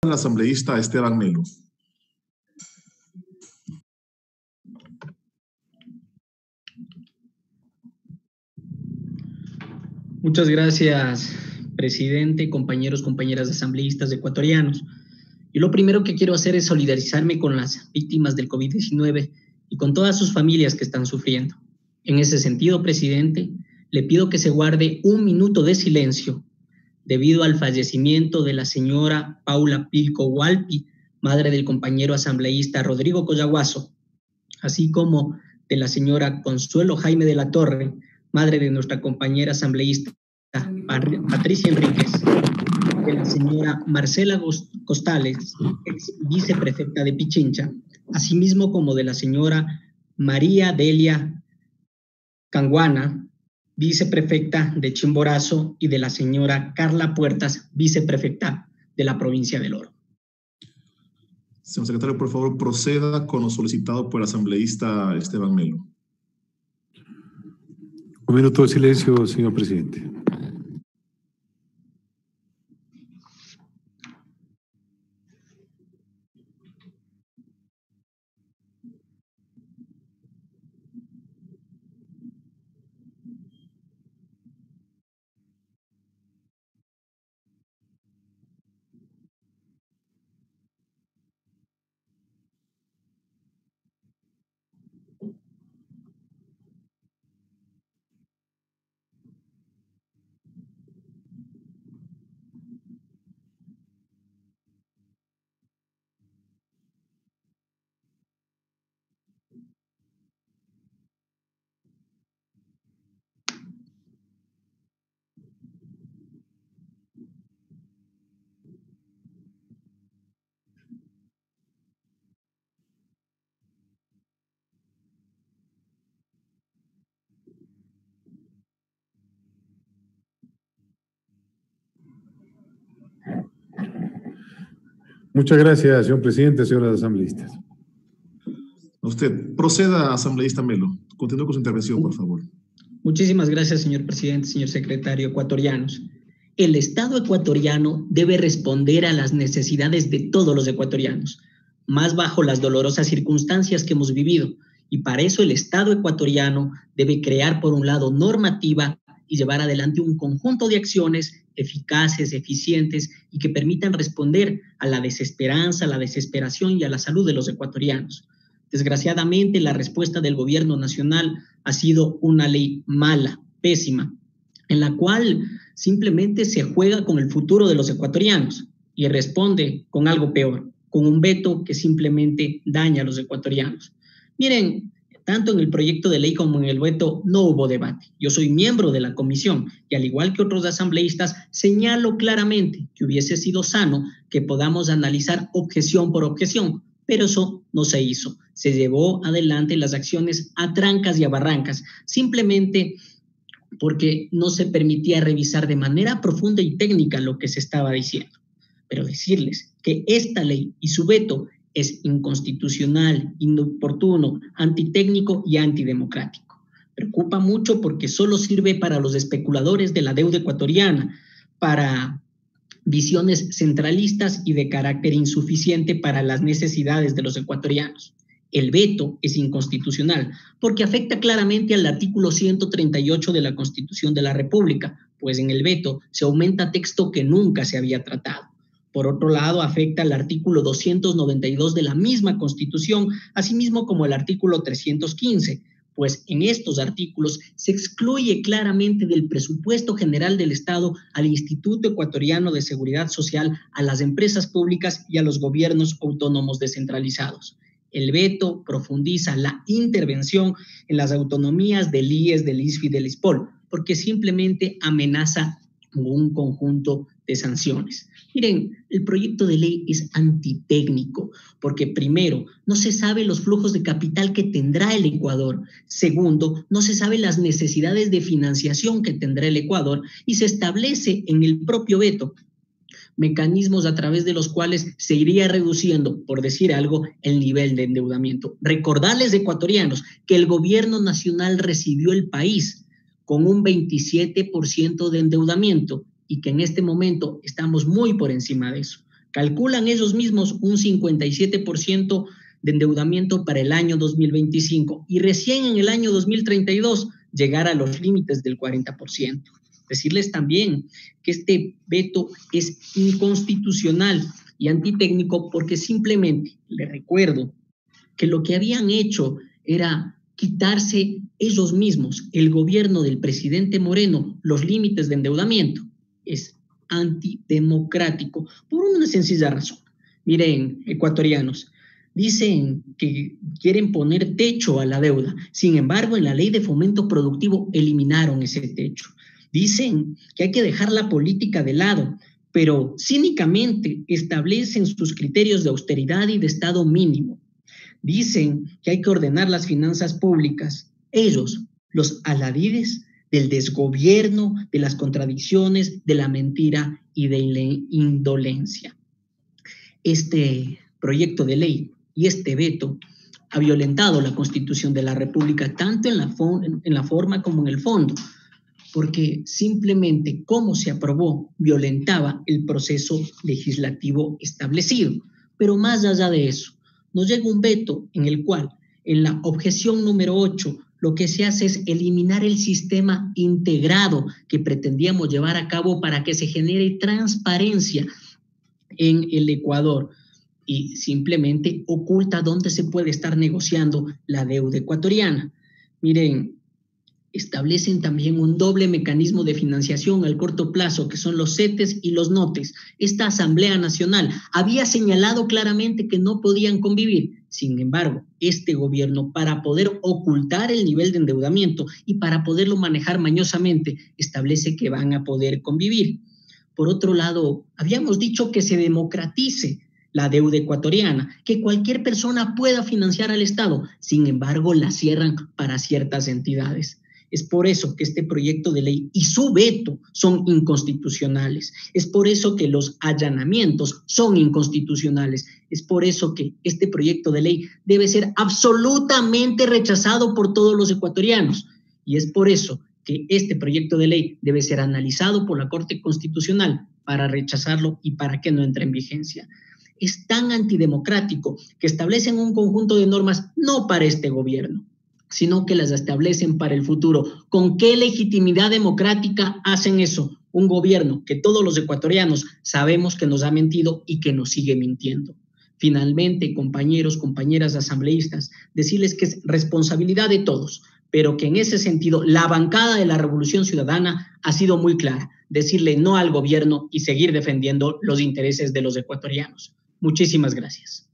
al asambleísta Esteban Melo. Muchas gracias, presidente, compañeros, compañeras asambleístas ecuatorianos. Y lo primero que quiero hacer es solidarizarme con las víctimas del COVID-19 y con todas sus familias que están sufriendo. En ese sentido, presidente, le pido que se guarde un minuto de silencio debido al fallecimiento de la señora Paula Pilco Hualpi, madre del compañero asambleísta Rodrigo Collahuaso, así como de la señora Consuelo Jaime de la Torre, madre de nuestra compañera asambleísta Patricia Enríquez, de la señora Marcela Costales, ex viceprefecta de Pichincha, asimismo como de la señora María Delia Canguana, viceprefecta de Chimborazo, y de la señora Carla Puertas, viceprefecta de la provincia del Oro. Señor secretario, por favor, proceda con lo solicitado por el asambleísta Esteban Melo. Un minuto de silencio, señor presidente. Muchas gracias, señor presidente, señoras asambleístas. Usted, proceda, asambleísta Melo. Continúe con su intervención, por favor. Muchísimas gracias, señor presidente, señor secretario, ecuatorianos. El Estado ecuatoriano debe responder a las necesidades de todos los ecuatorianos, más bajo las dolorosas circunstancias que hemos vivido. Y para eso el Estado ecuatoriano debe crear, por un lado, normativa y llevar adelante un conjunto de acciones eficaces, eficientes y que permitan responder a la desesperanza, a la desesperación y a la salud de los ecuatorianos. Desgraciadamente, la respuesta del gobierno nacional ha sido una ley mala, pésima, en la cual simplemente se juega con el futuro de los ecuatorianos y responde con algo peor, con un veto que simplemente daña a los ecuatorianos. Miren, tanto en el proyecto de ley como en el veto no hubo debate. Yo soy miembro de la comisión y al igual que otros asambleístas señalo claramente que hubiese sido sano que podamos analizar objeción por objeción, pero eso no se hizo. Se llevó adelante las acciones a trancas y a barrancas, simplemente porque no se permitía revisar de manera profunda y técnica lo que se estaba diciendo. Pero decirles que esta ley y su veto es inconstitucional, inoportuno, antitécnico y antidemocrático. Preocupa mucho porque solo sirve para los especuladores de la deuda ecuatoriana, para visiones centralistas y de carácter insuficiente para las necesidades de los ecuatorianos. El veto es inconstitucional porque afecta claramente al artículo 138 de la Constitución de la República, pues en el veto se aumenta texto que nunca se había tratado. Por otro lado, afecta al artículo 292 de la misma Constitución, asimismo como el artículo 315, pues en estos artículos se excluye claramente del presupuesto general del Estado al Instituto Ecuatoriano de Seguridad Social, a las empresas públicas y a los gobiernos autónomos descentralizados. El veto profundiza la intervención en las autonomías del IES, del ISFI y del ISPOL, porque simplemente amenaza un conjunto de sanciones. Miren, el proyecto de ley es antitécnico porque primero, no se sabe los flujos de capital que tendrá el Ecuador. Segundo, no se sabe las necesidades de financiación que tendrá el Ecuador y se establece en el propio veto mecanismos a través de los cuales se iría reduciendo, por decir algo, el nivel de endeudamiento. Recordarles, ecuatorianos, que el gobierno nacional recibió el país con un 27% de endeudamiento y que en este momento estamos muy por encima de eso. Calculan ellos mismos un 57% de endeudamiento para el año 2025 y recién en el año 2032 llegar a los límites del 40%. Decirles también que este veto es inconstitucional y antitécnico porque simplemente, les recuerdo, que lo que habían hecho era quitarse ellos mismos, el gobierno del presidente Moreno, los límites de endeudamiento. Es antidemocrático por una sencilla razón. Miren, ecuatorianos, dicen que quieren poner techo a la deuda. Sin embargo, en la ley de fomento productivo eliminaron ese techo. Dicen que hay que dejar la política de lado, pero cínicamente establecen sus criterios de austeridad y de estado mínimo. Dicen que hay que ordenar las finanzas públicas. Ellos, los aladides del desgobierno, de las contradicciones, de la mentira y de la indolencia. Este proyecto de ley y este veto ha violentado la Constitución de la República, tanto en la forma como en el fondo, porque simplemente cómo se aprobó violentaba el proceso legislativo establecido. Pero más allá de eso, nos llega un veto en el cual, en la objeción número 8, lo que se hace es eliminar el sistema integrado que pretendíamos llevar a cabo para que se genere transparencia en el Ecuador y simplemente oculta dónde se puede estar negociando la deuda ecuatoriana. Miren, establecen también un doble mecanismo de financiación al corto plazo, que son los CETES y los NOTES. Esta Asamblea Nacional había señalado claramente que no podían convivir. Sin embargo, este gobierno, para poder ocultar el nivel de endeudamiento y para poderlo manejar mañosamente, establece que van a poder convivir. Por otro lado, habíamos dicho que se democratice la deuda ecuatoriana, que cualquier persona pueda financiar al Estado. Sin embargo, la cierran para ciertas entidades. Es por eso que este proyecto de ley y su veto son inconstitucionales. Es por eso que los allanamientos son inconstitucionales. Es por eso que este proyecto de ley debe ser absolutamente rechazado por todos los ecuatorianos. Y es por eso que este proyecto de ley debe ser analizado por la Corte Constitucional para rechazarlo y para que no entre en vigencia. Es tan antidemocrático que establecen un conjunto de normas no para este gobierno, sino que las establecen para el futuro. ¿Con qué legitimidad democrática hacen eso? Un gobierno que todos los ecuatorianos sabemos que nos ha mentido y que nos sigue mintiendo. Finalmente, compañeros, compañeras asambleístas, decirles que es responsabilidad de todos, pero que en ese sentido la bancada de la Revolución Ciudadana ha sido muy clara, decirle no al gobierno y seguir defendiendo los intereses de los ecuatorianos. Muchísimas gracias.